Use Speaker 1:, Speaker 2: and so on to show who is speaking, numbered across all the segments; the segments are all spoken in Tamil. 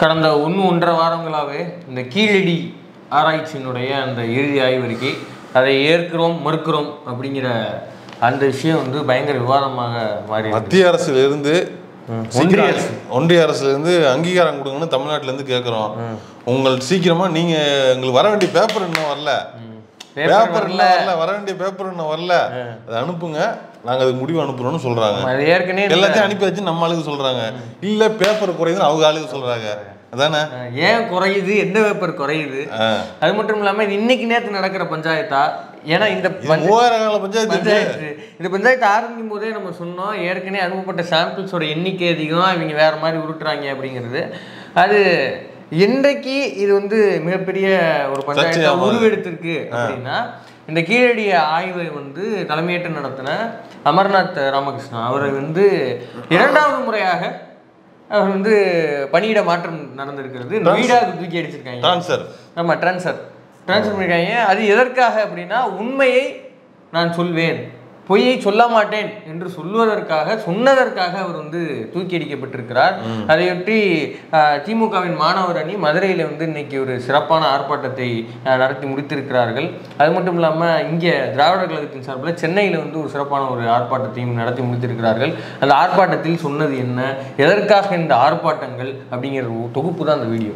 Speaker 1: கடந்த 1-1.5 வாரங்களாகவே இந்த கீழடி ஆராய்ச்சியினுடைய அந்த இறுதி ஆய்வறிக்கை அதை ஏற்கிறோம் மறுக்கிறோம் அப்படிங்கிற அந்த விஷயம் வந்து பயங்கர விவாதமாக மாறி
Speaker 2: மத்திய அரசிலிருந்து ஒன்றிய அரசுலேருந்து அங்கீகாரம் கொடுங்கன்னு தமிழ்நாட்டிலேருந்து கேட்குறோம். உங்களுக்கு சீக்கிரமாக நீங்கள் எங்களுக்கு வர வேண்டிய பேப்பர் இன்னும் வரல, வர வேண்டிய பேப்பர் இன்னும் வரல, அதை அனுப்புங்க, நாங்கள் அதுக்கு முடிவு அனுப்புறோம்னு சொல்கிறாங்க.
Speaker 1: ஏற்கனவே
Speaker 2: எல்லாத்தையும் அனுப்பி வச்சு நம்ம ஆளுக்கு சொல்கிறாங்க. இல்லை பேப்பர் குறையுதுன்னு அவங்க ஆளுக்கு சொல்கிறாங்க. அதானே
Speaker 1: ஏன் குறையுது, எந்த பேப்பர் குறையுது? அது மட்டும் இல்லாமல் இன்னைக்கு நேற்று நடக்கிற பஞ்சாயத்தா? ஏன்னா இந்த
Speaker 2: 3000 கால பஞ்சாயத்து
Speaker 1: இந்த பஞ்சாயத்து ஆரம்பிக்கும் போதே நம்ம சொன்னோம், ஏற்கனவே அனுப்பப்பட்ட சாம்பிள்ஸோட எண்ணிக்கை அதிகம், இவங்க வேற மாதிரி உருட்டுறாங்க அப்படிங்கிறது. அது இன்றைக்கு இது வந்து மிகப்பெரிய ஒரு பஞ்சாயத்தை உருவெடுத்திருக்கு அப்படின்னா இந்த கீழடி ஆய்வை வந்து தலைமையேற்று நடத்தின அமர்நாத் ராமகிருஷ்ணா அவரை வந்து 2வது முறையாக அவர் வந்து பணியிட மாற்றம் நடந்திருக்கிறது. இந்த வீடாக தூக்கி அடிச்சிருக்காங்க. ஆமாம், ட்ரான்ஸ்ஃபர் பண்ணியிருக்காங்க. அது எதற்காக அப்படின்னா உண்மையை நான் சொல்வேன், பொய்யை சொல்ல மாட்டேன் என்று சொன்னதற்காக அவர் வந்து தூக்கி அடிக்கப்பட்டிருக்கிறார். அதையொட்டி திமுகவின் மாணவர் அணி மதுரையில் வந்து இன்னைக்கு ஒரு சிறப்பான ஆர்ப்பாட்டத்தை நடத்தி முடித்திருக்கிறார்கள். அது மட்டும் இல்லாமல் இங்கே திராவிடர் கழகத்தின் சார்பில் சென்னையில் வந்து ஒரு சிறப்பான ஒரு ஆர்ப்பாட்டத்தையும் நடத்தி முடித்திருக்கிறார்கள். அந்த ஆர்ப்பாட்டத்தில் சொன்னது என்ன, எதற்காக இந்த ஆர்ப்பாட்டங்கள் அப்படிங்கிற தொகுப்பு தான் அந்த வீடியோ.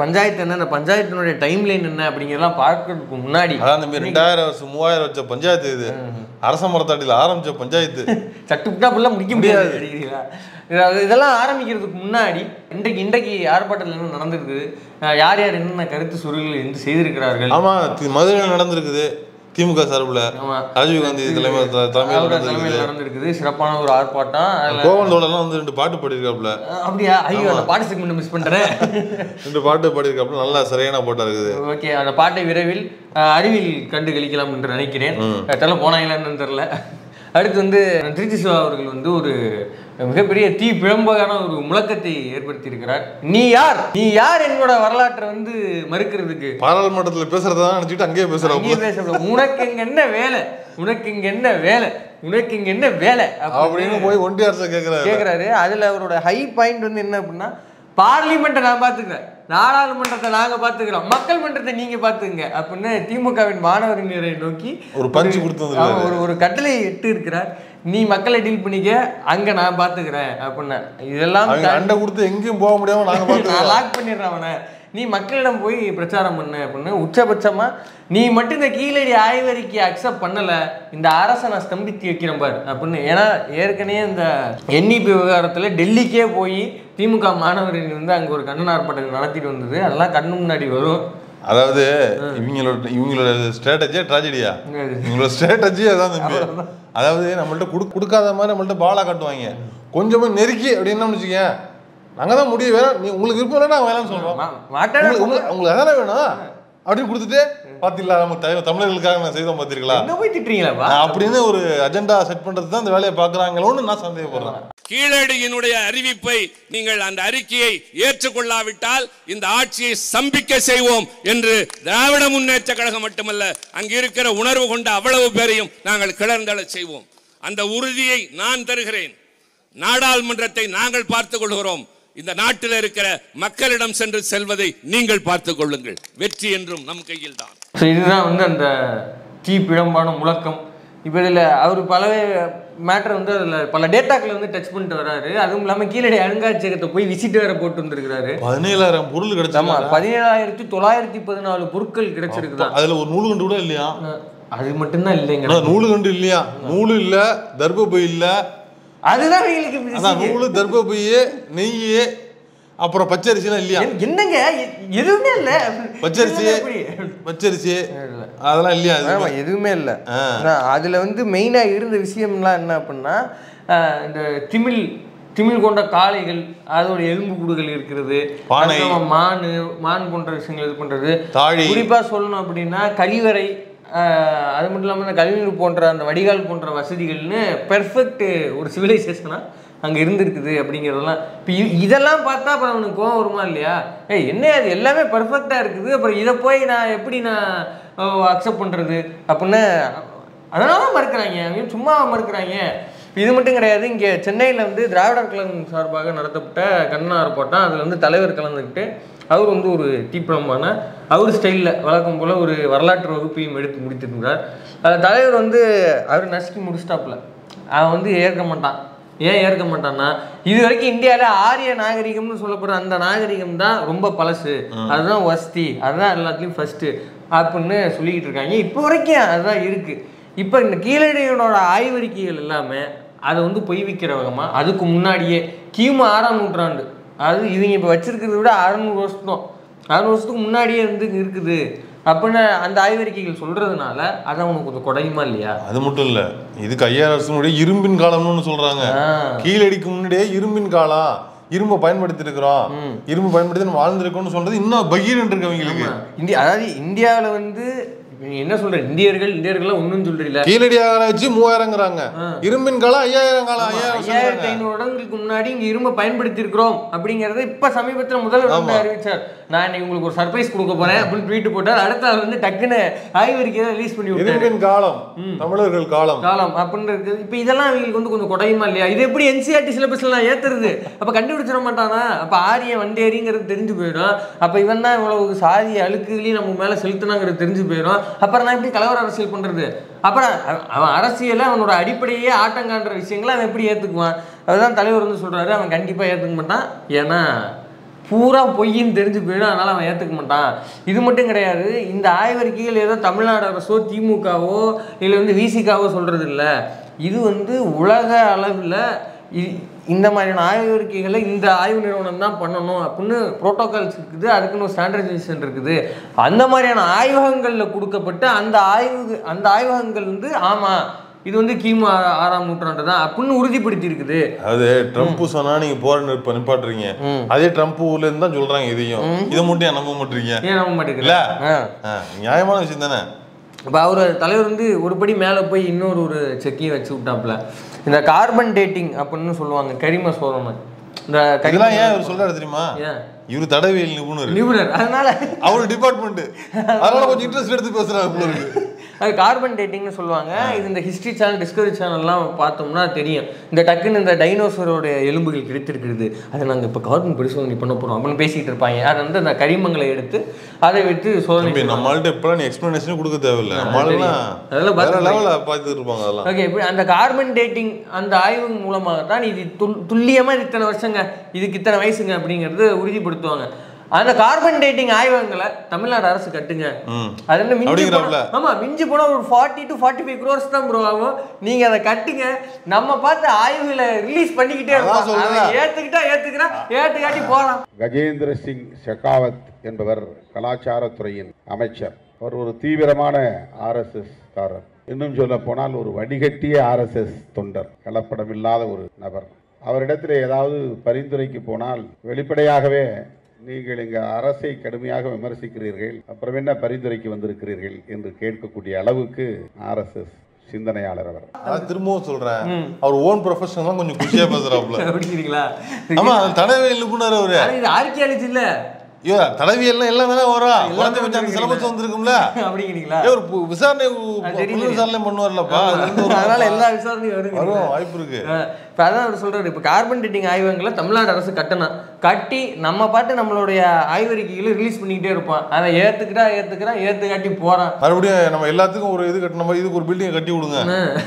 Speaker 1: பஞ்சாயத்து என்ன, அந்த பஞ்சாயத்தினுடைய டைம் லைன் என்ன அப்படிங்கிறதெல்லாம் பார்க்கறதுக்கு முன்னாடி
Speaker 2: 2000 வருஷம் 3000 வச்ச பஞ்சாயத்து இது. அரச மரத்தாட்டியில் ஆரம்பிச்ச பஞ்சாயத்து
Speaker 1: சட்டுப்புட்டா அப்படிலாம் முடிக்க முடியாது. இதெல்லாம் ஆரம்பிக்கிறதுக்கு முன்னாடி இன்றைக்கு ஆர்ப்பாட்டத்தில் என்ன நடந்திருக்குது, யார் யார் என்னென்ன கருத்து சுருள்கள் செய்திருக்கிறார்கள்.
Speaker 2: ஆமாம், மதுரையில் நடந்திருக்குது. திமுக சார்பில் ராஜீவ்காந்தி தலைமையில்
Speaker 1: நடந்திருக்குது சிறப்பான ஒரு ஆர்ப்பாட்டம்.
Speaker 2: கோவந்தோடலாம் வந்து 2 பாட்டு பாடியிருக்காப்புல.
Speaker 1: அப்படியா? ஐயோ, அந்த பாட்டு செக்மெண்ட் மிஸ் பண்ணுறேன்.
Speaker 2: 2 பாட்டு பாடியிருக்காப்புல, நல்லா சரியான பாட்டா இருக்குது.
Speaker 1: ஓகே, அந்த பாட்டை விரைவில் அறிவில் கண்டு கழிக்கலாம் என்று நினைக்கிறேன். தெரியல போனாங்களான்னு தெரியல. அடுத்து வந்து திருச்சி சிவா அவர்கள் வந்து ஒரு மிகப்பெரிய தீ பிழம்பான ஒரு முழக்கத்தை ஏற்படுத்தி இருக்கிறார். நீ யார் என்னோட வரலாற்றை வந்து மறுக்கிறதுக்கு?
Speaker 2: பாராளுமன்றத்தில் பேசுறதான் நினைச்சிட்டு அங்கேயே பேசுறோம்.
Speaker 1: உனக்கு இங்க என்ன வேலை
Speaker 2: அப்படின்னு போய் ஒன்றிய அரசு கேட்கிறாரு.
Speaker 1: அதுல அவரோட ஹை பாயிண்ட் வந்து என்ன அப்படின்னா, பார்லிமெண்ட்டை நான் பார்த்துக்கிறேன், நாடாளுமன்றத்தை நாங்க பார்த்துக்கிறோம், மக்கள் மன்றத்தை நீங்க பார்த்துங்க அப்படின்னு திமுகவின் மாணவரினரை நோக்கி
Speaker 2: ஒரு பஞ்சு கொடுத்து
Speaker 1: ஒரு கட்டளை இட்டு இருக்கிறார். நீ மக்களை டீல் பண்ணிக்க, அங்க நான் பாத்துக்கிறேன் அப்படின்னு. இதெல்லாம்
Speaker 2: அண்டை கொடுத்து எங்கேயும் போக முடியாம நான்
Speaker 1: லாக் பண்ணிடுறேன் அவனை, நீ மக்களிடம் போய் பிரச்சாரம் பண்ணு அப்படின்னு. உச்சபட்சமா நீ மட்டும் இந்த கீழடி ஆய்வறிக்கையை அக்செப்ட் பண்ணல, இந்த அரசை நான் ஸ்தம்பித்து வைக்கிறேன் பார் அப்படின்னு. ஏன்னா ஏற்கனவே இந்த NEP விவகாரத்துல டெல்லிக்கே போய் திமுக மாணவர்கள் வந்து அங்க ஒரு கண்டன ஆர்ப்பாட்டம் நடத்திட்டு வந்தது. அதெல்லாம் கண்ணு முன்னாடி வரும்.
Speaker 2: அதாவது இவங்களோட ஸ்ட்ராட்டஜியா ட்ராஜடியா? இவங்களோட ஸ்ட்ராட்டஜி அதான் தம்பி. அதாவது நம்மள்ட்ட கொடுக்காத மாதிரி நம்மள்ட்ட பாலா காட்டுவாங்க. கொஞ்சமா நெருக்கி அப்படின்னு வச்சுக்க, நாங்க தான் முடிவு வேணும், நீ உங்களுக்கு விருப்பம் இல்லைன்னா நாங்கள் வேணாம்னு சொல்றோம், உங்களுக்கு அதானே வேணும் அப்படின்னு கொடுத்துட்டு பாத்தீங்களா நம்ம தமிழர்களுக்காக நான் செய்தோம் பாத்தீங்களா அப்படின்னு ஒரு அஜெண்டா செட் பண்றது தான் இந்த வேலையை பாக்குறாங்களோன்னு நான் சந்தேகப்படுறேன்.
Speaker 3: கீழடியினுடைய அறிவிப்பை நீங்கள் அந்த அறிக்கையை ஏற்றுக்கொள்ளாவிட்டால் இந்த ஆட்சியை ஸ்தம்பிக்க செய்வோம் என்று திராவிட முன்னேற்ற கழகம் மட்டுமல்ல, அங்கு இருக்கிற உணர்வு கொண்ட அவ்வளவு பேரையும் நாங்கள் கிளர்ந்தெழ செய்வோம். அந்த உறுதியை நான் தருகிறேன். நாடாளுமன்றத்தை நாங்கள் பார்த்துக் கொள்கிறோம். இந்த நாட்டில் இருக்கிற மக்களிடம் சென்று செல்வதை நீங்கள் பார்த்துக் கொள்ளுங்கள். வெற்றி என்றும் நம் கையில் தான்.
Speaker 1: இதுதான் வந்து அந்த தீ பிழம்பான முழக்கம். இப்போ இதில் அவர் பல மேட்டர் வந்து அதில் பல டேட்டாக்களை வந்து டச் பண்ணிட்டு வர்றாரு. அதுவும் இல்லாமல் கீழடி அருங்காட்சியகத்தை போய் விசிட் வேற போட்டு வந்திருக்கிறாரு.
Speaker 2: 17,000 பொருள் கிடைச்சாமா?
Speaker 1: 17,914 பொருட்கள் கிடைச்சிருக்குதான்.
Speaker 2: அதில் ஒரு நூலுகண்டு கூட இல்லையா?
Speaker 1: அது மட்டும்தான் இல்லைங்க.
Speaker 2: நூலுகண்டு இல்லையா? நூலு இல்லை, தர்பபை இல்லை,
Speaker 1: அதுதான்
Speaker 2: நூலு, தர்பபை, நெய், அப்புறம் பச்சரிசிலாம் இல்லையா?
Speaker 1: என்னங்க எதுவுமே இல்ல.
Speaker 2: பச்சரிசி அதெல்லாம் இல்லையா?
Speaker 1: எதுவுமே இல்லை. அதுல வந்து மெயினா இருந்த விஷயம்லாம் என்ன அப்படின்னா, இந்த திமிழ் கொண்ட காளைகள், அதோட எலும்பு கூடுகள் இருக்கிறது, மான் போன்ற விஷயங்கள் இது பண்றது. குறிப்பா சொல்லணும் அப்படின்னா கழிவறை, அது மட்டும் இல்லாமல் இந்த கழிவுநீர் போன்ற அந்த வடிகால் போன்ற வசதிகள்னு பெர்ஃபெக்ட் ஒரு சிவிலைசேஷனாக அங்கே இருந்திருக்குது அப்படிங்கிறதெல்லாம். இப்போ இதெல்லாம் பார்த்தா அப்புறம் அவனுக்கு கோவம் வருமா இல்லையா? என்ன அது எல்லாமே பர்ஃபெக்டாக இருக்குது, அப்புறம் இதை போய் நான் எப்படி நான் அக்செப்ட் பண்ணுறது அப்படின்னு அதனால மறுக்கிறாங்க, அவங்க சும்மா மறுக்கிறாங்க. இது மட்டும் கிடையாது, இங்கே சென்னையில் வந்து திராவிடர் கழகம் சார்பாக நடத்தப்பட்ட கண்டன ஆர்ப்பாட்டம், அதில் வந்து தலைவர் கலந்துக்கிட்டு அவர் வந்து ஒரு தீப்பழமான அவர் ஸ்டைலில் வழக்கம் போல் ஒரு வரலாற்று வகுப்பையும் எடுத்து முடித்திருக்கிறார். அதில் தலைவர் வந்து அவர் நசுக்கி முடிச்சிட்டாப்புல. அவன் வந்து ஏற்க மாட்டான். ஏன் ஏற்க மாட்டான்னா, இது வரைக்கும் இந்தியாவில் ஆரிய நாகரிகம்னு சொல்லப்படுற அந்த நாகரிகம் தான் ரொம்ப பழசு, அதுதான் வசதி, அதுதான் எல்லாத்துலேயும் ஃபஸ்ட்டு அப்படின்னு சொல்லிக்கிட்டு இருக்காங்க. இப்போ வரைக்கும் அதுதான் இருக்குது. இப்போ இந்த கீழடியோட ஆய்வறிக்கைகள் எல்லாமே அதை வந்து பொய் வைக்கிற வகமாக அதுக்கு முன்னாடியே கிமு 6ஆம் நூற்றாண்டு, அது இவங்க இப்போ வச்சிருக்கிறத விட 600 வருஷம் 600 வருஷத்துக்கு முன்னாடியே வந்து இருக்குது அப்படின்னு அந்த ஆய்வறிக்கைகள் சொல்றதுனால அது அவனுக்கு கொஞ்சம் குறையுமா இல்லையா? அது
Speaker 2: மட்டும் இல்ல, இதுக்கு 5000 வருஷம் முன்னாடியே இரும்பின் காலம்னு சொல்றாங்க. கீழடிக்கு முன்னாடியே இரும்பின் காலம், இரும்பை பயன்படுத்தி இருக்கிறோம், இரும்பு பயன்படுத்தி வாழ்ந்துருக்கோம்னு சொல்றது இன்னும் பகீரன் இருக்கு அவங்களுக்கு.
Speaker 1: அதாவது இந்தியாவில் வந்து என்ன சொல்ற, இந்தியர்கள் ஒன்னும் சொல்றீங்க,
Speaker 2: கீழடி ஆராய்ச்சி 3000ங்கிறாங்க, இரும்பின் காலம் 5000 காலம்,
Speaker 1: 5500 வருடங்களுக்கு முன்னாடி இங்க இரும்பை பயன்படுத்தி இருக்கிறோம் அப்படிங்கறத இப்ப சமீபத்தில் முதல்வர் வந்து அறிவிச்சார். நான் உங்களுக்கு ஒரு சர்ப்ரைஸ் கொடுக்க போறேன் அப்படின்னு ட்வீட் போட்டார். அடுத்த நாள் வந்து டக்குன்னு ஆய்வறிக்கை ரிலீஸ் பண்ணி விட்டாரு.
Speaker 2: இரும்பின் காலம், தமிழர்கள் காலம்
Speaker 1: அப்படின்னு இருக்குது. இப்ப இதெல்லாம் அவங்களுக்கு வந்து கொஞ்சம் குறையுமா இல்லையா? இது எப்படி NCERT சிலபஸ்லாம் ஏத்துறது? அப்ப கண்டுபிடிச்சிட மாட்டானா? அப்ப ஆரிய வண்டேரிங்கிறது தெரிஞ்சு போயிடும். அப்ப இவன் தான் இவ்வளவு சாதி அழுக்குகளையும் நம்ம மேல செலுத்தினாங்கிறது தெரிஞ்சு போயிடும். அப்புறம் நான் எப்படி கலவர அரசியல் பண்றது? அப்புறம் அவன் அரசியல அவனோட அடிப்படையே ஆட்டங்கான்ற விஷயங்களை அவன் எப்படி ஏத்துக்குவான்? அதுதான் தலைவர் வந்து சொல்றாரு, அவன் கண்டிப்பா ஏத்துக்க மாட்டான். ஏன்னா பூரா பொய்ன்னு தெரிஞ்சு போயிடும், அதனால அவன் ஏத்துக்க மாட்டான். இது மட்டும் கிடையாது, இந்த ஆய்வறிக்கைகள் ஏதோ தமிழ்நாடு அரசோ திமுகவோ இல்லை வந்து விசிகாவோ சொல்றது இல்லை. இது வந்து உலக அளவில் இந்த மாதிரியான ஆய்வறிக்கைகளை இந்த ஆய்வு நிறுவனம் தான் பண்ணணும் அப்படின்னு புரோட்டோகால்ஸ் இருக்குது, அதுக்குன்னு ஒரு ஸ்டாண்டர்டைசேஷன் இருக்குது. அந்த மாதிரியான ஆய்வகங்களில் கொடுக்கப்பட்டு அந்த ஆய்வகங்கள் வந்து ஆமாம் இது வந்து கிமு 6ஆம் நூற்றாண்டு தான் அப்படின்னு உறுதிப்படுத்தி இருக்குது.
Speaker 2: அது ட்ரம்ப் சொன்னா நீங்க போற நிப்பாட்டுறீங்க, அதே ட்ரம்ப் ஊர்ல இருந்து தான் சொல்றாங்க. இதையும் இதை மட்டும் ஏன் நம்ப மாட்டீங்க?
Speaker 1: ஏன் நம்ப மாட்டேங்கல?
Speaker 2: நியாயமான விஷயம் தானே.
Speaker 1: இப்போ அவர் தலைவர் வந்து ஒருபடி மேலே போய் ஒரு செக்கையும் வச்சு விட்டாப்புல. இந்த கார்பன் டேட்டிங் அப்படின்னு சொல்லுவாங்க, கரிம சோதனை. இந்த
Speaker 2: இதெல்லாம் ஏன் அவர் சொல்றாரு தெரியுமா? இவரு தடவியல் நிபுணர்,
Speaker 1: அதனால
Speaker 2: அவரு டிபார்ட்மெண்ட், அதனால கொஞ்சம் இன்ட்ரெஸ்ட் எடுத்து பேசுறாரு.
Speaker 1: அது கார்பன் டேட்டிங்னு சொல்லுவாங்க. இது இந்த ஹிஸ்ட்ரி சேனல், டிஸ்கவரி சேனல்லாம் பார்த்தோம்னா தெரியும். இந்த டக்குன்னு இந்த டைனோசரோட எலும்புகள் கிடைத்திருக்கிறது, அதை நாங்கள் இப்போ கார்பன் பரிசோதனை பண்ண போகிறோம் அப்படின்னு பேசிகிட்டு இருப்பாங்க. அதை வந்து அந்த கரிமங்களை எடுத்து அதை விட்டு சோதனை.
Speaker 2: நம்மள்ட்ட இப்போலாம் நீ எக்ஸ்பிளனேஷன் கொடுக்க தேவையில்லை, அதெல்லாம் பார்த்துட்டு இருப்பாங்க. அதெல்லாம்
Speaker 1: ஓகே. இப்படி அந்த கார்பன் டேட்டிங் அந்த ஆய்வு மூலமாக தான் இது துல்லியமாக இத்தனை வருஷங்க, இதுக்கு இத்தனை வயசுங்க அப்படிங்கிறது உறுதிப்படுத்துவாங்க. அந்த கார்பன் டேட்டிங் ஆய்வகங்களை தமிழ்நாடு அரசு கட்டுங்க. அது என்ன மிஞ்சி போனா ஒரு 40 to 45 crores தான் ப்ரோ ஆகும். நீங்க அதை கட்டுங்க, நம்ம பார்த்து ஆய்வுகளை ரிலீஸ் பண்ணிக்கிட்டே இருக்கோம். ஏத்துக்காட்டி போகலாம்.
Speaker 4: கஜேந்திர சிங் ஷெகாவத் என்பவர் கலாச்சாரத்துறையின் அமைச்சர். அவர் ஒரு தீவிரமான RSS காரர், இன்னும் சொல்ல போனால் ஒரு வடிகட்டிய RSS தொண்டர், கலப்படமில்லாத ஒரு நபர். அவரிடத்தில் ஏதாவது பரிந்துரைக்கு போனால் வெளிப்படையாகவே நீங்கள் இங்கே அரசை கடுமையாக விமர்சிக்கிறீர்கள், அப்புறம் என்ன பரிந்துரைக்கு வந்திருக்கிறீர்கள் என்று கேட்கக்கூடிய அளவுக்கு RSS சிந்தனையாளர் அவர்.
Speaker 2: திரும்பவும் சொல்றேன், அவர் ஓன் ப்ரொஃபஷனல் கொஞ்சம் குஷியா பேசுறாப்ல.
Speaker 1: அப்படிங்களா?
Speaker 2: ஆமா, தடவை நிபுணர் அவரு.
Speaker 1: இது ஆர்கியாலஜி இல்ல,
Speaker 2: தடவியல் எல்லாம் தானே வரும். குழந்தை வச்சு அந்த சிலபஸ் வந்துருக்கும்ல.
Speaker 1: அப்படிங்கிறீங்களா?
Speaker 2: ஒரு விசாரணை பண்ணுவார்லப்பா,
Speaker 1: அதனால எல்லா விசாரணையும் வரும்,
Speaker 2: வாய்ப்பு இருக்கு.
Speaker 1: இப்போ அதான் அவர் சொல்றாரு, இப்போ கார்பன் டேட்டிங் ஆய்வகங்களை தமிழ்நாடு அரசு கட்டணும். கட்டி நம்ம பாட்டு நம்மளுடைய ஆய்வறிக்கைகளை ரிலீஸ் பண்ணிக்கிட்டே இருப்போம். அதை ஏத்துக்காட்டி போறான்.
Speaker 2: மறுபடியும் நம்ம எல்லாத்துக்கும் ஒரு இது கட்டின மாதிரி இதுக்கு ஒரு பில்டிங் கட்டி விடுங்க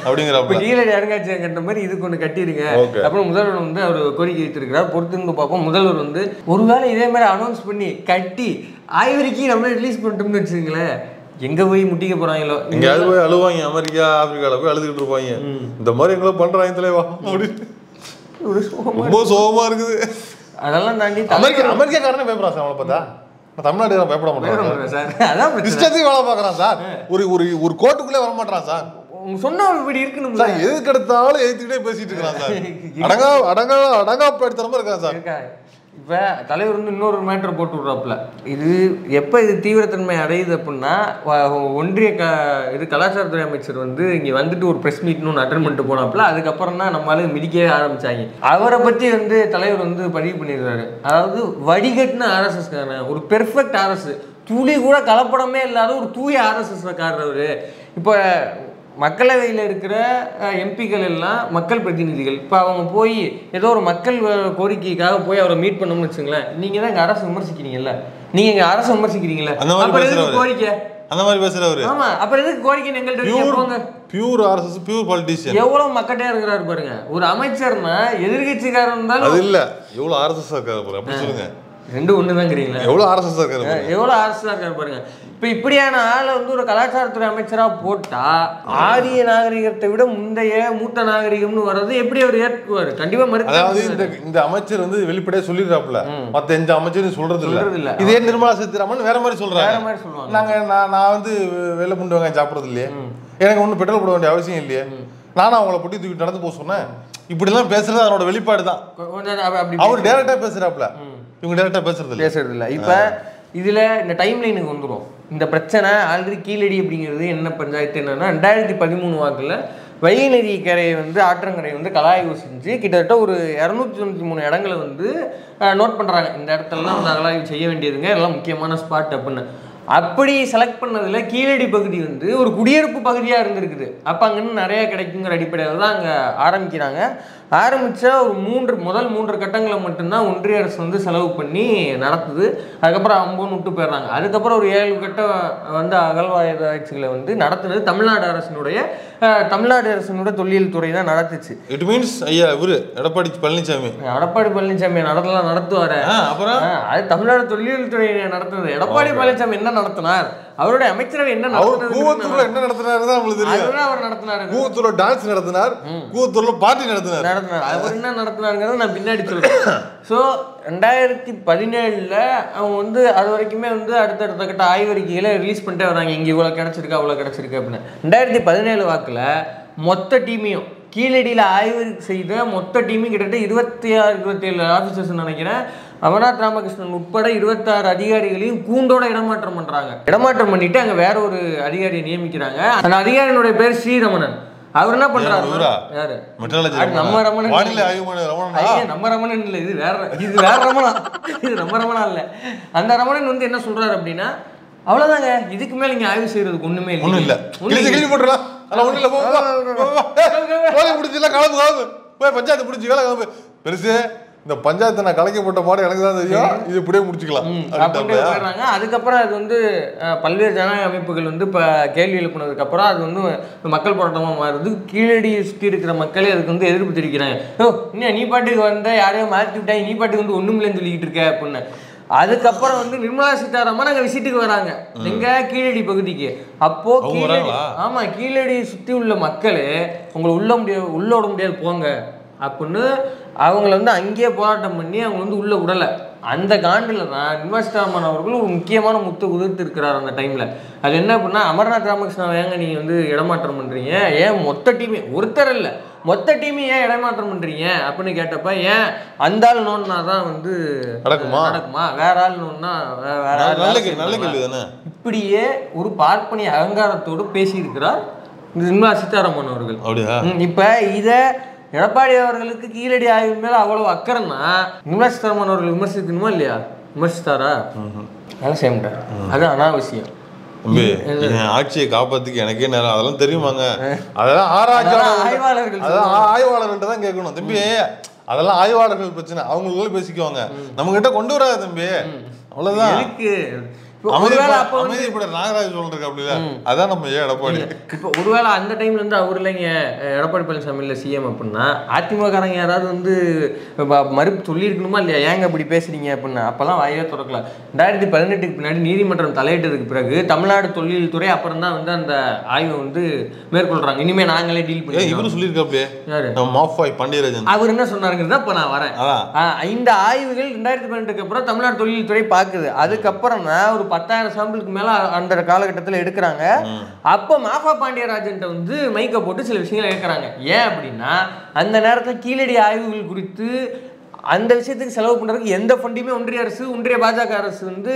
Speaker 2: அப்படிங்கிறப்ப
Speaker 1: கீழடி அருங்காட்சியகம் கட்டின மாதிரி இதுக்கு ஒன்று கட்டிடுங்க. அப்புறம் முதல்வர் வந்து அவர் கோரிக்கை வைத்திருக்கிறார். பொறுத்திருந்து பார்ப்போம். முதல்வர் வந்து ஒருவேளை இதே மாதிரி அனௌன்ஸ் பண்ணி கட்டி ஆய்வறிக்கையை நம்மளே ரிலீஸ் பண்ணிட்டோம்னு வச்சுங்களேன், எங்க போய் முட்டிக்க போறாங்களோ,
Speaker 2: எங்கேயாவது போய் அழுவாங்க. அமெரிக்கா ஆப்பிரிக்கால போய் அழுதுகிட்டு இருப்பாங்க, இந்த மாதிரி எங்களை பண்றாங்க தலைவா அப்படின்னு. ரொம்ப சோகமா இருக்குது.
Speaker 1: அதெல்லாம் தாண்டி
Speaker 2: அமெரிக்காக்காரனே பயப்படுறான் சார். அவளை பார்த்தா தமிழ்நாடு பயப்பட மாட்டாங்க சார். அதான் இஷ்டத்தையும் வேலை பார்க்கறான் சார். ஒரு கோட்டுக்குள்ளே வர மாட்டான் சார்.
Speaker 1: சொன்ன இப்படி இருக்கணும்
Speaker 2: சார், எதுக்கு எடுத்தாலும் எழுத்துக்கிட்டே பேசிட்டு இருக்கிறான் சார். அடங்கா படுத்துறமா இருக்கான் சார்.
Speaker 1: இப்போ தலைவர் வந்து இன்னொரு மேட்டர் போட்டு விட்றாப்புல. இது எப்போ இது தீவிரத்தன்மை அடையுது அப்படின்னா, ஒன்றிய இது கலாச்சாரத்துறை அமைச்சர் வந்து இங்கே வந்துட்டு ஒரு ப்ரெஸ் மீட்னு ஒன்று அட்டன் பண்ணிட்டு போனாப்புல. அதுக்கப்புறம் தான் நம்மளால மிதிக்கவே ஆரம்பித்தாங்க. அவரை பற்றி வந்து தலைவர் வந்து பதிவு பண்ணிடுறாரு. அதாவது வடிகட்டின RSSக்கான ஒரு பெர்ஃபெக்ட் RSS, துளி கூட கலப்படமே இல்லாத ஒரு தூய RSS காரர். இப்போ மக்களவையில் இருக்கிற எம்பிக்கள் எல்லாம் மக்கள் பிரதிநிதிகள். இப்போ அவங்க போய் ஏதோ ஒரு மக்கள் கோரிக்கைக்காக போய் அவரை மீட் பண்ணணும்னு வச்சுங்களேன், நீங்கள் தான் எங்கள் அரசு விமர்சிக்கிறீங்கல்ல, நீங்கள் எங்கள் அரசு விமர்சிக்கிறீங்களா, அப்புறம் எதுக்கு கோரிக்கை
Speaker 2: அந்த மாதிரி பேசுறவரு?
Speaker 1: ஆமா, அப்புறம் எதுக்கு கோரிக்கை எங்கள்கிட்ட?
Speaker 2: Pure RSS, pure politician.
Speaker 1: எவ்வளவு மக்கட்டே இருக்கிறாரு பாருங்க. ஒரு அமைச்சர்னா எதிர்கட்சிக்காரன் இருந்தாலும்
Speaker 2: அது இல்ல, எவ்வளவு ஆர்எஸ்எஸ் இருக்காரு பாருங்க. அப்படி சொல்லுங்க,
Speaker 1: ரெண்டும் ஒண்ணுதாங்கிறீங்களா?
Speaker 2: எவ்வளவு ஆர்எஸ்எஸ் இருக்காரு,
Speaker 1: எவ்வளவு ஆர்எஸ்எஸ் இருக்காரு பாருங்க. இப்ப இப்படியான ஆளை வந்து ஒரு கலாச்சாரத்துறை அமைச்சரா போட்டா ஆரிய நாகரிகத்தை விட முந்தைய மூத்த நாகரிகம்னு வர்றது எப்படி அவர் ஏற்றுக்குவாரு? கண்டிப்பா மறுக்க.
Speaker 2: அதாவது இந்த அமைச்சர் வந்து வெளிப்படையா சொல்லிடுறாப்புல, மத்த எந்த அமைச்சரும் சொல்றது இல்ல. இதே நிர்மலா சீதாராமன் வேற மாதிரி சொல்றாங்க, வேற மாதிரி சொல்லுவாங்க. நான் வந்து வெள்ளை பூண்டு வெங்காயம் சாப்பிடுறது இல்லையே, எனக்கு ஒன்றும் பெட்ரோல் போட வேண்டிய அவசியம் இல்லையே, நானும் அவங்கள பொட்டி தூக்கி நடந்து போக சொன்னேன். இப்படிலாம் பேசுறது அதனோட வெளிப்பாடு தான். அவர் டைரக்டா பேசுறாப்புல, இவங்க டைரக்டா பேசுறது இல்ல.
Speaker 1: இப்ப இதுல இந்த டைம் லைனுக்கு வந்துடும். இந்த பிரச்சனை ஆல்ரெடி கீழடி அப்படிங்கிறது என்ன பஞ்சாயத்து என்னன்னா 2013 வாக்குல வைகை கரையை வந்து ஆற்றங்கரையை வந்து கலாய்வு செஞ்சு கிட்டத்தட்ட ஒரு 293 இடங்களை வந்து நோட் பண்றாங்க. இந்த இடத்துலலாம் வந்து அகலாய்வு செய்ய வேண்டியதுங்க, இதெல்லாம் முக்கியமான ஸ்பாட் அப்படின்னு. அப்படி செலக்ட் பண்ணதுல கீழடி பகுதி வந்து ஒரு குடியிருப்பு பகுதியாக இருந்திருக்குது. அப்போ அங்கன்னு நிறைய கிடைக்குங்கிற அடிப்படையில் தான் அங்கே ஆரம்பிக்கிறாங்க. ஆரம்பித்தா ஒரு முதல் 3 கட்டங்களை மட்டும்தான் ஒன்றிய அரசு வந்து செலவு பண்ணி நடத்துது. அதுக்கப்புறம் அம்போன்னு விட்டு போயிடுறாங்க. அதுக்கப்புறம் ஒரு 7 கட்டம் வந்து அகழ்வாராய்ச்சிகளை வந்து நடத்துனது தமிழ்நாடு அரசினுடைய தொல்லியல் துறை தான் நடத்துச்சு.
Speaker 2: இட் மீன்ஸ் ஐயா இவரு எடப்பாடி பழனிசாமி
Speaker 1: நடத்துவாரு. அப்புறம் அது தமிழ்நாடு தொல்லியல் துறை நடத்துனது. எடப்பாடி பழனிசாமி என்ன நடத்தினார், அவருடைய அமைச்சரவை என்ன நடத்தினார்,
Speaker 2: என்ன நடத்தினாரு தான் உங்களுக்கு தெரியும்.
Speaker 1: அவர் நடத்தினார்,
Speaker 2: கூவத்தூர்ல டான்ஸ் நடத்தினார், கூவத்தூர்ல பார்ட்டி நடத்தினார்.
Speaker 1: அவர் என்ன நடத்தினாருங்கிறத நான் பின்னாடி சொல்றேன். ஸோ 2017 அவங்க வந்து அது வரைக்குமே வந்து அடுத்தடுத்த கட்ட ஆய்வறிக்கைகளை ரிலீஸ் பண்ணிட்டே வராங்க. இங்கே இவ்வளோ கிடச்சிருக்கு அவ்வளோ கிடச்சிருக்கு அப்படின்னு. 2017 வாக்கில் மொத்த டீமையும் கீழடியில் ஆய்வு செய்த மொத்த டீமும் கிட்டத்தட்ட 26-27 ஆஃபீஸர்ஸ் நினைக்கிறேன். அமர்நாத் ராமகிருஷ்ணன் உட்பட 26 அதிகாரிகளையும் கூண்டோட இடமாற்றம் பண்றாங்க. இடமாற்றம் பண்ணிட்டு அங்க வேற ஒரு அதிகாரியை நியமிக்கிறாங்க. அந்த அதிகாரியினுடைய பேர் ஸ்ரீரமணன். அவர் என்ன பண்றாரு, யாரு நம்ம ரமணன், நம்ம ரமணன் இல்ல, இது வேற ரமணா, இது நம்ம ரமணா இல்ல. அந்த ரமணன் வந்து என்ன சொல்றாரு அப்படின்னா, அவ்வளவுதாங்க, இதுக்கு மேல இங்க ஆய்வு செய்யறதுக்கு ஒண்ணுமே இல்லை.
Speaker 2: பஞ்சாயத்து முடிச்சு வேலை பெருசு, இந்த பஞ்சாயத்தை நான் கலைக்கப்பட்ட பாடம் எனக்கு தான் தெரியும், இது இப்படியே முடிச்சுக்கலாம்.
Speaker 1: அதுக்கப்புறம் அது வந்து பல்வேறு ஜனநாயக அமைப்புகள் வந்து இப்போ கேள்வி எழுப்பினதுக்கு அப்புறம் அது வந்து மக்கள் போராட்டமாக மாறுது. கீழடி சுற்றி இருக்கிற மக்களே அதுக்கு வந்து எதிர்ப்பு தெரிவிக்கிறாங்க. இன்னும் நீ பாட்டுக்கு வந்த யாரையோ மாற்றி விட்டாங்க, நீ பாட்டுக்கு வந்து ஒன்றும் இல்லைன்னு சொல்லிக்கிட்டு இருக்க அப்படின்னு. அதுக்கப்புறம் வந்து நிர்மலா சீதாராமன் அங்கே விசிட்டுக்கு வராங்க, எங்க கீழடி பகுதிக்கு. அப்போ கீழடி சுற்றி உள்ள மக்களே உங்களை உள்ள விட முடியாது போங்க அப்படின்னு அவங்கள வந்து அங்கேயே போராட்டம் பண்ணி அவங்க வந்து உள்ள விடலை. அந்த காண்டில் தான் நிர்மலா சீதாராமன் அவர்கள் ஒரு முக்கியமான முத்து உதிர்த்து இருக்கிறார் அந்த டைமில். அது என்ன அப்படின்னா, அமர்நாத் ராமகிருஷ்ணன் ஏங்க நீங்கள் வந்து இடமாற்றம் பண்ணுறீங்க, ஏன் மொத்த டீமே ஒருத்தர் இல்லை மொத்த டீமே ஏன் இடமாற்றம் பண்ணுறீங்க அப்படின்னு கேட்டப்ப, ஏன் அந்த ஆள் நோன்னா தான் வந்து நடக்குமா, வேற ஆள் நோன்னா வேற ஆள், இப்படியே ஒரு பார்ப்பனிய அகங்காரத்தோடு பேசியிருக்கிறார் நிர்மலா சீதாராமன் அவர்கள். இப்போ இதை எடப்பாடி அவர்களுக்கு கீழடி ஆய்வு மேல அவ்வளவு அக்கறைன்னா நிர்மலா சீதாராமன் அவர்கள் விமர்சிக்கணுமா இல்லையா? விமர்சித்தாரா? அதெல்லாம் செய்ய மாட்டார். அது அனாவசியம்.
Speaker 2: ஆட்சியை காப்பாத்துக்கு எனக்கே நேரம், அதெல்லாம் தெரியுமாங்க, அதெல்லாம் ஆய்வாளர்கள்ட்ட தான் கேட்கணும் தம்பி. அதெல்லாம் ஆய்வாளர்கள் பிரச்சனை, அவங்களுக்குள்ள பேசிக்குவாங்க, நம்ம கிட்ட கொண்டு வராது தம்பி, அவ்வளவுதான். நாகராஜ் சொல்றேன் அப்படி அதான் நம்ம எடப்பாடி.
Speaker 1: இப்போ ஒருவேளை அந்த டைம்ல இருந்து அவர் இல்லைங்க எடப்பாடி பழனிசாமி இல்லை சிஎம் அப்படின்னா, அதிமுககாரங்க யாராவது வந்து மறுப்பு சொல்லியிருக்கணுமா இல்லையா, ஏங்க அப்படி பேசுறீங்க அப்படின்னா? அப்பெல்லாம் வாயே திறக்கல. 2018 பின்னாடி நீதிமன்றம் தலையிட்டதுக்கு பிறகு தமிழ்நாடு தொல்லியல் துறை அப்புறம் தான் வந்து அந்த ஆய்வை வந்து மேற்கொள்றாங்க. இனிமே நாங்களே டீல் பண்ணி.
Speaker 2: இவரு சொல்லியிருக்காப்லே, பாண்டியராஜன்,
Speaker 1: அவர் என்ன சொன்னாருங்கிறத இப்ப நான் வரேன். இந்த ஆய்வுகள் 2018 அப்புறம் தமிழ்நாடு தொல்லியல் துறை பாக்குது. அதுக்கப்புறம் தான் ஒரு 10,000 சாம்பிளுக்கு மேல அந்த காலகட்டத்தில் எடுக்கிறாங்க. அப்ப மாஃபா பாண்டியராஜன் வந்து மைக்க போட்டு சில விஷயங்களை கேட்கறாங்க. ஏன் அப்படின்னா, அந்த நேரத்தில் கீழடி ஆய்வுகள் குறித்து அந்த விஷயத்துக்கு செலவு பண்றதுக்கு எந்த ஃபண்டுமே ஒன்றிய பாஜக அரசு வந்து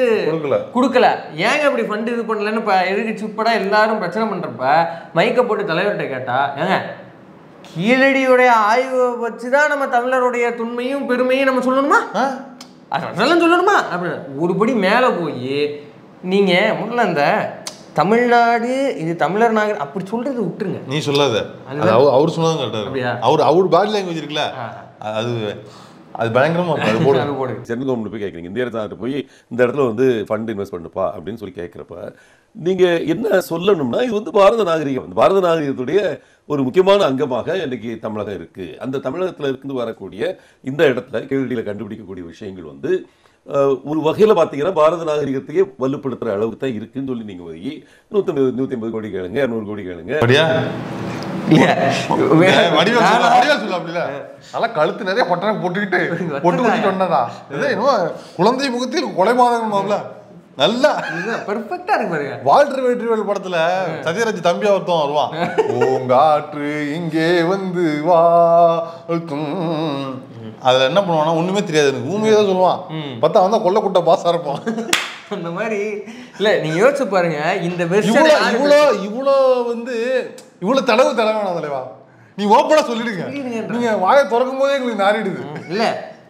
Speaker 1: கொடுக்கல. ஏங்க அப்படி ஃபண்டு இது பண்ணலன்னு எதிர்கட்சி உட்பட எல்லாரும் பிரச்சனை பண்றப்ப மைக்க போட்டு தலைவர்கிட்ட கேட்டா, ஏங்க கீழடியுடைய ஆய்வை வச்சுதான் நம்ம தமிழருடைய தொன்மையும் பெருமையும் நம்ம சொல்லணுமா, அதெல்லாம் சொல்லணுமா அப்படின்னு ஒருபடி மேலே போய், நீங்கள் முதல்ல அந்த தமிழ்நாடு இது தமிழர் நாகர் அப்படி சொல்றது விட்டுருங்க.
Speaker 2: நீ சொல்லாத, அவர் சொன்னதும் கரெக்டா. அவர் பாடி லாங்குவேஜ் இருக்குல்ல, அது பயங்கரமா இருக்கும். அது போடு
Speaker 5: சென்ட்ரல் கவர்மெண்ட் போய் கேட்குறீங்க, இந்திய அரசாங்கத்தை போய் இந்த இடத்துல வந்து ஃபண்ட் இன்வெஸ்ட் பண்ணுப்பா அப்படின்னு சொல்லி கேட்குறப்ப நீங்கள் என்ன சொல்லணும்னா, இது வந்து பாரத நாகரிகம், பாரத நாகரிகத்துடைய ஒரு முக்கியமான அங்கமாக இன்னைக்கு தமிழகம் இருக்குது. அந்த தமிழகத்தில் இருந்து வரக்கூடிய இந்த இடத்துல கீழடியில் கண்டுபிடிக்கக்கூடிய விஷயங்கள் வந்து ஒரு வகையில் பார்த்தீங்கன்னா பாரத நாகரிகத்தையே வலுப்படுத்துகிற அளவுக்கு தான் இருக்குன்னு சொல்லி நீங்கள் போய் 150 கோடி கேளுங்க, 200 கோடி கேளுங்க.
Speaker 2: கழுத்து நிறைய பட்டனை போட்டுக்கிட்டு சொன்னதா குழந்தை முகத்தில் கொலை மாதம் நல்லா
Speaker 1: பெர்ஃபெக்ட்டா இருக்கு பாருங்க.
Speaker 2: வால்டர் வெற்றிவேல் படத்துல சத்யராஜ் தம்பி ஒருத்தன் வருவான், பூங்காற்று இங்கே வந்து வாழ்த்தும். அதுல என்ன பண்ணுவானா, ஒண்ணுமே தெரியாது எனக்கு, ஊமையே தான் சொல்லுவான். பார்த்தா வந்தா கொல்ல குட்டை பாசா இருப்பான்.
Speaker 1: அந்த மாதிரி இல்ல, நீங்க யோசிச்சு பாருங்க. இந்த
Speaker 2: இவ்வளோ வந்து இவ்வளவு தலைவனா தலைவா, நீ ஓப்பனா சொல்லிடுங்க. நீங்க வாயை திறக்கும் போதே எங்களுக்கு நாரிடுது.
Speaker 1: இல்ல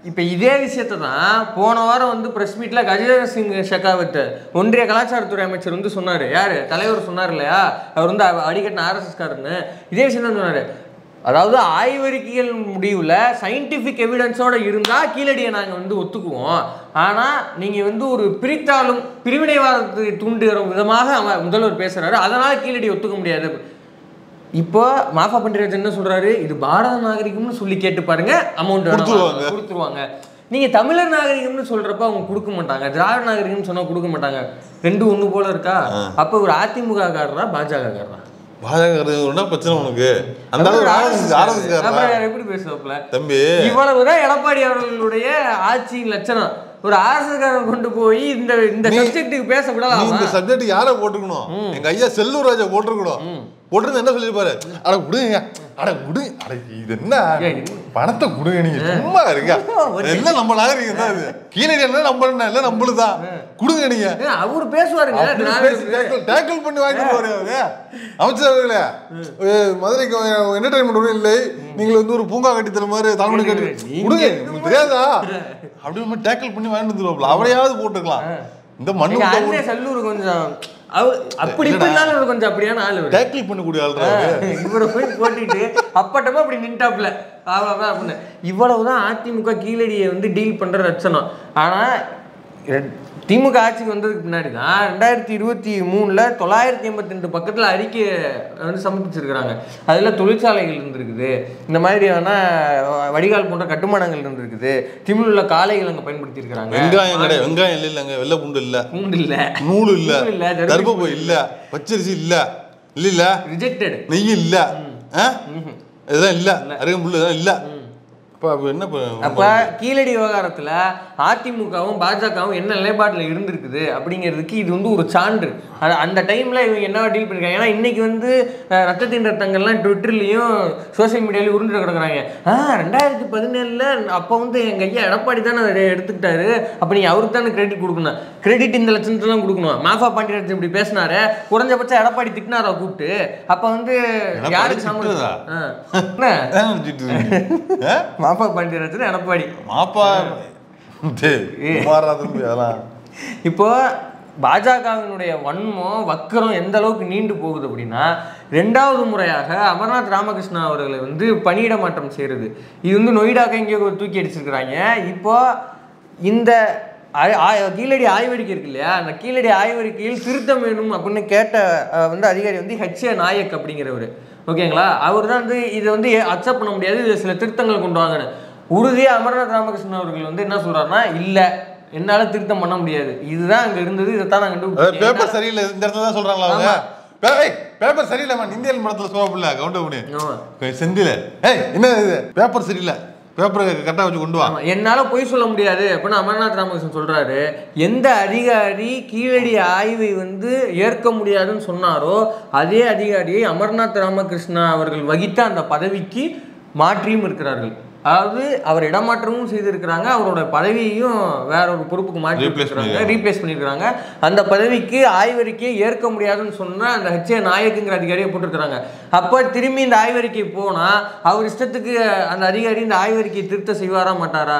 Speaker 1: இப்ப இதே விஷயத்தை தான் போன வாரம் வந்து பிரஸ் மீட்ல கஜேந்திர சிங் ஷெகாவத் ஒன்றிய கலாச்சாரத்துறை அமைச்சர் வந்து சொன்னாரு. யாரு தலைவர் சொன்னார் இல்லையா, அவர் வந்து அடிக்கட்டின RSS காரன்னு இதே விஷயம் தான் சொன்னாரு. அதாவது ஆய்வறிக்கைகள் முடிவில் சயின்டிஃபிக் எவிடன்ஸோட இருந்தால் கீழடியை நாங்கள் வந்து ஒத்துக்குவோம். ஆனால் நீங்கள் வந்து ஒரு பிரித்தாலும் பிரிவினைவாதத்தை தூண்டுகிற விதமாக முதல்வர் பேசுகிறாரு, அதனால் கீழடி ஒத்துக்க முடியாது. இப்போ மாஃபா பண்டிராஜ் என்ன சொல்கிறாரு, இது பாரத நாகரிகம்னு சொல்லி கேட்டு பாருங்க, அமௌண்ட் கொடுத்துருவாங்க. நீங்கள் தமிழர் நாகரிகம்னு சொல்கிறப்ப அவங்க கொடுக்க மாட்டாங்க, திராவிட நாகரிகம்னு சொன்னால் கொடுக்க மாட்டாங்க. ரெண்டும் ஒன்று போல இருக்கா? அப்போ ஒரு அதிமுக காரரா பாஜக காரரா?
Speaker 2: பிரச்சனை உனக்கு
Speaker 1: எப்படி பேசுவாப்ல தம்பி? இவ்வளவுதான் எடப்பாடி அவர்களுடைய ஆட்சியின் லட்சணம். ஒரு அரசுக்காரன் கொண்டு போய் இந்த சப்ஜெக்ட்டுக்கு பேசக்கூடாது.
Speaker 2: இந்த சப்ஜெக்ட் யாரை போட்டுக்கணும்? எங்க ஐயா செல்லூர் ராஜா போட்டுருக்கணும். போட்டு என்ன சொல்லிருப்பாரு, அட விடுங்க, அட விடு, அட இது என்ன பணத்தை கொடுங்க, நீங்க சும்மா இருங்க, எல்லாம் நம்ம நாகரிகம் தான். இது கீழடி என்ன நம்ம இல்ல நம்மளுதான் கொடுங்க. நீங்க
Speaker 1: அவரு பேசுவாருங்க,
Speaker 2: டேக்கிள் பண்ணி வாங்கிட்டு போறாரு. அமைச்சர் அவர்களே, மதுரைக்கு என்டர்டைன்மெண்ட் இல்லை, நீங்கள் வந்து ஒரு பூங்கா கட்டித்தர மாதிரி தலைமுறை கட்டி கொடுங்க, உங்களுக்கு தெரியாதா அப்படி டேக்கிள் பண்ணி வாங்கிட்டு வந்துருவாப்ல. அவரையாவது போட்டுக்கலாம். இந்த மண்ணு
Speaker 1: செல்லூர் கொஞ்சம் அப்படி இப்படினாலும் கொஞ்சம் அப்படியான ஆளு,
Speaker 2: டேக்கிள் பண்ணக்கூடிய ஆள்.
Speaker 1: இவரை போய் போட்டிட்டு அப்பட்டமா அப்படி நின்ட்டாப்ல அப்படின்னு. இவ்வளவுதான் அதிமுக கீழடியை வந்து டீல் பண்ற லட்சணம். ஆனா திமுக ஆட்சிக்கு வந்ததுக்கு பின்னாடி தான் 2023 982 பக்கத்தில் அறிக்கை வந்து சமர்ப்பிச்சிருக்கிறாங்க. அதில் தொழிற்சாலைகள் இருந்திருக்குது, இந்த மாதிரியான வடிகால் போன்ற கட்டுமானங்கள் இருந்திருக்குது, திமிழ் உள்ள காளைகள் அங்கே பயன்படுத்தியிருக்கிறாங்க.
Speaker 2: வெங்காயம் கிடையாது, வெங்காயம் இல்லைங்க, வெள்ளை பூண்டு இல்லை,
Speaker 1: பூண்டு இல்லை,
Speaker 2: நூல் இல்லை, தர்பூசணி இல்லை, பச்சரிசி இல்லை, இல்ல ரிஜெக்டட், நெய் இல்லை, இதெல்லாம் இல்லை, அருகம்புல் இதெல்லாம் இல்லை.
Speaker 1: அப்ப கீழடி விவகாரத்துல அதிமுகவும் பாஜகவும் என்ன நிலைப்பாட்டில் இருந்திருக்குது அப்படிங்கிறதுக்கு இது வந்து ஒரு சான்று. அந்த டைம்ல இவங்க என்ன டீல் பண்ணிருக்காங்க. ஏன்னா இன்னைக்கு வந்து ரத்தத்தின் ரத்தங்கள்லாம் ட்விட்டர்லயும் சோசியல் மீடியாலையும் உருண்டு கிடக்குறாங்க. 2017 அப்போ வந்து எங்க ஐயா எடப்பாடி தானே எடுத்துக்கிட்டாரு, அப்ப நீங்க அவருக்கு தானே கிரெடிட் கொடுக்கணும், கிரெடிட் இந்த லட்சணத்துலாம் கொடுக்கணும். மாஃபா பாண்டியராஜன் இப்படி பேசினாரு, குறைஞ்சபட்சம் எடப்பாடி திட்டினாரா கூப்பிட்டு, அப்ப வந்து யாருக்கு மாப்பா பாண்டியராஜன் எடப்பாடி மாப்பா. இப்போ பாஜகவினுடைய வன்மம் வக்கரம் எந்த அளவுக்கு நீண்டு போகுது அப்படின்னா, 2வது முறையாக அமர்நாத் ராமகிருஷ்ணா அவர்களை வந்து பணியிட மாற்றம் செய்யறது. இது வந்து நொய்டாக்க எங்கேயோ தூக்கி அடிச்சிருக்கிறாங்க. இப்போ இந்த கீழடி ஆய்வறிக்கை இருக்கு இல்லையா, அந்த கீழடி ஆய்வறிக்கையில் திருத்தம் வேணும் அப்படின்னு கேட்ட வந்து அதிகாரி வந்து HA நாயக் அப்படிங்கிறவர், ஓகேங்களா? அவர் தான் வந்து இதை வந்து அக்செப்ட் பண்ண முடியாது, இதில் சில திருத்தங்கள் கொண்டு வாங்கன்னு உறுதியாக அமர்நாத் ராமகிருஷ்ணன் அவர்கள் வந்து என்ன சொல்றாருன்னா, இல்லை என்னால திருத்தம் பண்ண முடியாது, இதுதான் அங்க இருந்தது, இதைத்தான் நாங்கள்
Speaker 2: பேப்பர் சரியில்லை இந்த இடத்துல தான் சொல்றாங்களா அவங்க. பேப்பர் சரியில்லைம்மா, இந்தியன் படத்தில் சோப்பில்ல கவுண்ட் பண்ணி செந்தில என்ன இது பேப்பர் சரியில்லை, பேப்பரை கரெக்டாக வச்சு கொண்டு வா,
Speaker 1: என்னால் பொய் சொல்ல முடியாது அப்படின்னு அமர்நாத் ராமகிருஷ்ணன் சொல்றாரு. எந்த அதிகாரி கீழடி ஆய்வை வந்து ஏற்க முடியாதுன்னு சொன்னாரோ அதே அதிகாரியை அமர்நாத் ராமகிருஷ்ணா அவர்கள் வகித்த அந்த பதவிக்கு மாற்றியும் இருக்கிறார்கள். அதாவது அவர் இடமாற்றமும் செய்திருக்கிறாங்க, அவரோட பதவியையும் வேற ஒரு பொறுப்புக்கு மாற்றி ரீப்ளேஸ் பண்ணியிருக்கிறாங்க. அந்த பதவிக்கு ஆய்வறிக்கையை ஏற்க முடியாதுன்னு சொன்னால் அந்த HA நாயக்குங்கிற அதிகாரியை போட்டிருக்கிறாங்க. அப்போ திரும்பி இந்த ஆய்வறிக்கை போனால் அவர் இஷ்டத்துக்கு அந்த அதிகாரி இந்த ஆய்வறிக்கையை திருத்த செய்வாரா மாட்டாரா?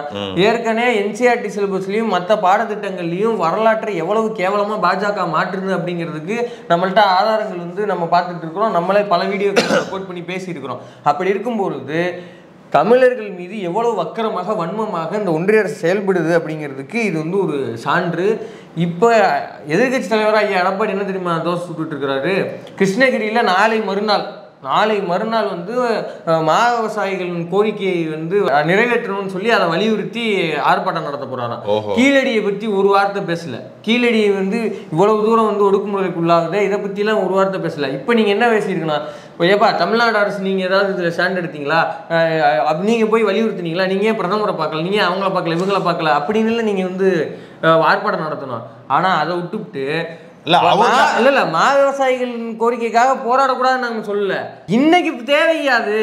Speaker 1: ஏற்கனவே NCERT சிலபஸ்லையும் மற்ற பாடத்திட்டங்கள்லையும் வரலாற்றை எவ்வளவு கேவலமாக பாஜக மாற்றுது அப்படிங்கிறதுக்கு நம்மள்ட்ட ஆதாரங்கள் வந்து நம்ம பார்த்துட்டு இருக்கிறோம். நம்மளே பல வீடியோக்களை கோட் பண்ணி பேசியிருக்கிறோம். அப்படி இருக்கும்பொழுது தமிழர்கள் மீது எவ்வளவு வக்கரமாக வன்மமாக இந்த ஒன்றிய அரசு செயல்படுது அப்படிங்கிறதுக்கு இது வந்து ஒரு சான்று. இப்போ எதிர்கட்சி தலைவராக ஐயா எடப்பாடி என்ன தெரியுமா தோசை சுட்டுட்டு இருக்கிறாரு? கிருஷ்ணகிரியில் நாளை மறுநாள் வந்து மா விவசாயிகளின் கோரிக்கையை வந்து நிறைவேற்றணும்னு சொல்லி அதை வலியுறுத்தி ஆர்ப்பாட்டம் நடத்த போறாராம். கீழடியை பற்றி ஒரு வார்த்தை பேசல. கீழடியை வந்து இவ்வளவு தூரம் வந்து ஒடுக்குமுறைக்கு உள்ளாகுது, இதை பற்றிலாம் ஒரு வார்த்தை பேசல. இப்போ நீங்கள் என்ன பேசியிருக்கணும்? ஏப்பா தமிழ்நாடு அரசு நீங்கள் ஏதாவது இதில் ஸ்டாண்ட் எடுத்தீங்களா? நீங்கள் போய் வலியுறுத்தினீங்களா? நீங்கள் ஏன் பிரதமரை பார்க்கல, நீங்கள் அவங்கள பார்க்கல, இவங்களை பார்க்கல அப்படின்னு நீங்கள் வந்து ஆர்ப்பாட்டம் நடத்தணும். ஆனால் அதை விட்டுவிட்டு இல்ல மா விவசாயிகளின் கோரிக்கைக்காக போராடக்கூடாதுன்னு நாங்க சொல்லல. இன்னைக்கு தேவையாது.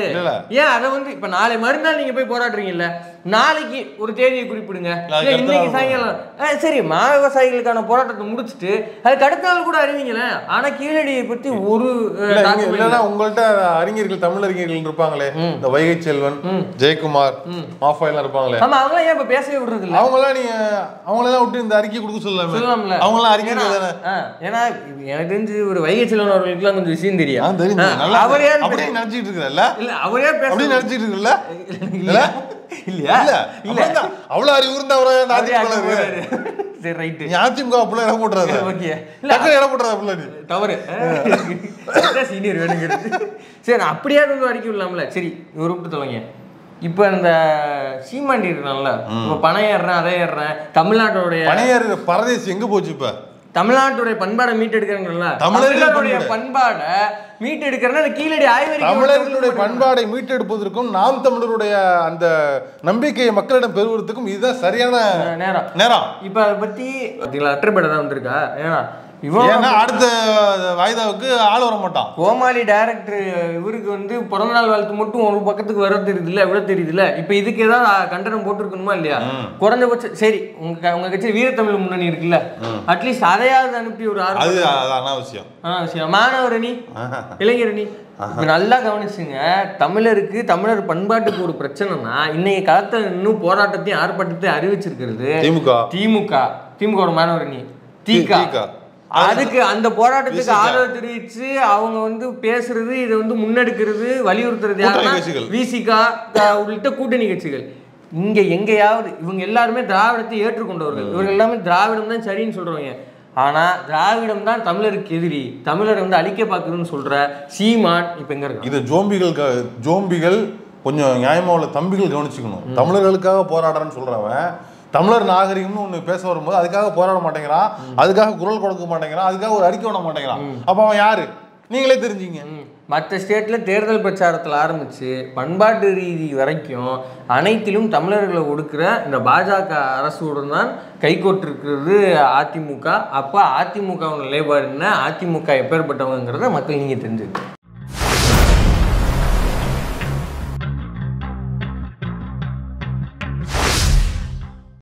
Speaker 1: ஏன் அதை வந்து இப்ப நாளை மறுநாள் நீங்க போய் போராடுறீங்கல்ல, நாளைக்கு ஒரு தேதியை குறிப்பிடுங்க. இன்னைக்கு சாயங்காலம் சரி மா விவசாயிகளுக்கான போராட்டத்தை முடிச்சுட்டு அதுக்கு அடுத்த நாள் கூட அறிவிங்களேன். ஆனா கீழடியை பத்தி ஒரு
Speaker 2: உங்கள்ட்ட அறிஞர்கள், தமிழ் அறிஞர்கள் இருப்பாங்களே, இந்த வைகை செல்வன், ஜெயக்குமார், மாஃபா எல்லாம் இருப்பாங்களே,
Speaker 1: ஆமா அவங்க ஏன் இப்ப பேசவே விடுறது இல்லை?
Speaker 2: அவங்களெல்லாம் விட்டு இந்த அறிக்கை கொடுக்க சொல்லலாம்ல. அவங்களாம் அறிஞர்கள் தானே.
Speaker 1: ஏன்னா எனக்கு தெரிஞ்சு ஒரு வைகை செல்வன் அவர்களுக்குலாம் கொஞ்சம் விஷயம் தெரியும்.
Speaker 2: அவரே அப்படியே நினைச்சிட்டு இருக்கல, இல்ல அவரே அப்படி நினைச்சிட்டு இருக்கல இல்லையா? இல்ல அவ்வளவு அறிவு இருந்தா அவரே சரி ரைட் அதிமுக அப்படி இடம் போட்டுறாரு. ஓகே இடம் போட்டுறாரு அப்படி தவறு சீனியர் வேணுங்கிறது. சரி அப்படியே வந்து அடிக்க விடலாம்ல. சரி இவர் விட்டு சொல்லுங்க. இப்போ இந்த சீமாண்டி இருக்கான்ல, இப்போ பணம் ஏறுறேன் அதை ஏறுறேன், தமிழ்நாட்டோடைய பணம் ஏறுற பரதேசி எங்க போச்சு? இப்ப தமிழ்நாட்டுடைய
Speaker 1: பண்பாடை மீட்டெடுக்கிறாங்கல்ல, தமிழர்களுடைய பண்பாடை மீட்டெடுக்கிறனா கீழடி ஆய்வறிக்கை.
Speaker 2: தமிழர்களுடைய பண்பாடை மீட்டெடுப்பதற்கும் நாம் தமிழருடைய அந்த நம்பிக்கையை மக்களிடம் பெறுவதற்கும் இதுதான் சரியான நேரம்.
Speaker 1: இப்ப அதை பத்தி அற்றப்பட தான் வந்திருக்கா.
Speaker 2: ஏன்னா அடுத்த வாய்தாவுக்கு ஆள் வர மாட்டான்.
Speaker 1: கோமாளி டைரக்டர் இவருக்கு வந்து பிறந்த நாள் வாழ்த்து மட்டும் ஒரு பக்கத்துக்கு வர தெரியுது இல்ல, எவ்வளவு தெரியுது இல்ல. இப்ப இதுக்கு ஏதாவது கண்டனம் போட்டிருக்கணுமா இல்லையா? குறைஞ்சபட்சம் சரி உங்க கட்சி வீரத்தமிழ் முன்னணி இருக்குல்ல, அட்லீஸ்ட் அதையாவது அனுப்பி ஒரு அனாவசியம் மாணவர் அணி, இளைஞர் அணி நல்லா கவனிச்சுங்க. தமிழர் பண்பாட்டுக்கு ஒரு பிரச்சனைனா இன்னைக்கு காலத்துல இன்னும் போராட்டத்தையும் ஆர்ப்பாட்டத்தையும் அறிவிச்சிருக்கிறது திமுக மாணவர் அணி திக. அதுக்கு அந்த போராட்டத்துக்கு ஆதரவு தெரிவிச்சு அவங்க வந்து பேசுறது, இதை வந்து முன்னெடுக்கிறது, வலியுறுத்துறது யாருன்னா விசிகா உள்ளிட்ட கூட்டணி கட்சிகள். இங்க எங்கேயாவது இவங்க எல்லாருமே திராவிடத்தை ஏற்றுக்கொண்டவர்கள், இவர்கள் எல்லாமே திராவிடம் தான் சரின்னு சொல்றவங்க. ஆனா திராவிடம் தான் தமிழருக்கு எதிரி, தமிழரை வந்து அழிக்க பார்க்குதுன்னு சொல்ற சீமான் இப்ப எங்க இருக்கு?
Speaker 2: இது ஜோம்பிகள் கொஞ்சம் நியாயமா உள்ள தம்பிகள் கவனிச்சுக்கணும். தமிழர்களுக்காக போராடுறேன்னு சொல்றவன் தமிழர் நாகரிகம்னு ஒண்ணு பேச வரும்போது அதுக்காக போராட மாட்டேங்கிறான், அதுக்காக குரல் கொடுக்க மாட்டேங்கிறான், அதுக்காக ஒரு அறிக்கை விட மாட்டேங்கிறான். அப்ப அவன் யாரு நீங்களே தெரிஞ்சுங்க.
Speaker 1: மற்ற ஸ்டேட்ல தேர்தல் பிரச்சாரத்தில் ஆரம்பிச்சு பண்பாட்டு ரீதி வரைக்கும் அனைத்திலும் தமிழர்களை ஒடுக்குற இந்த பாஜக அரசுடன் தான் கைகோட்டிருக்கிறது அதிமுக. அப்போ அதிமுக நிலைப்பாடு என்ன, அதிமுக எப்பேற்பட்டவங்கிறத மக்கள் நீங்க தெரிஞ்சுக்கணும்.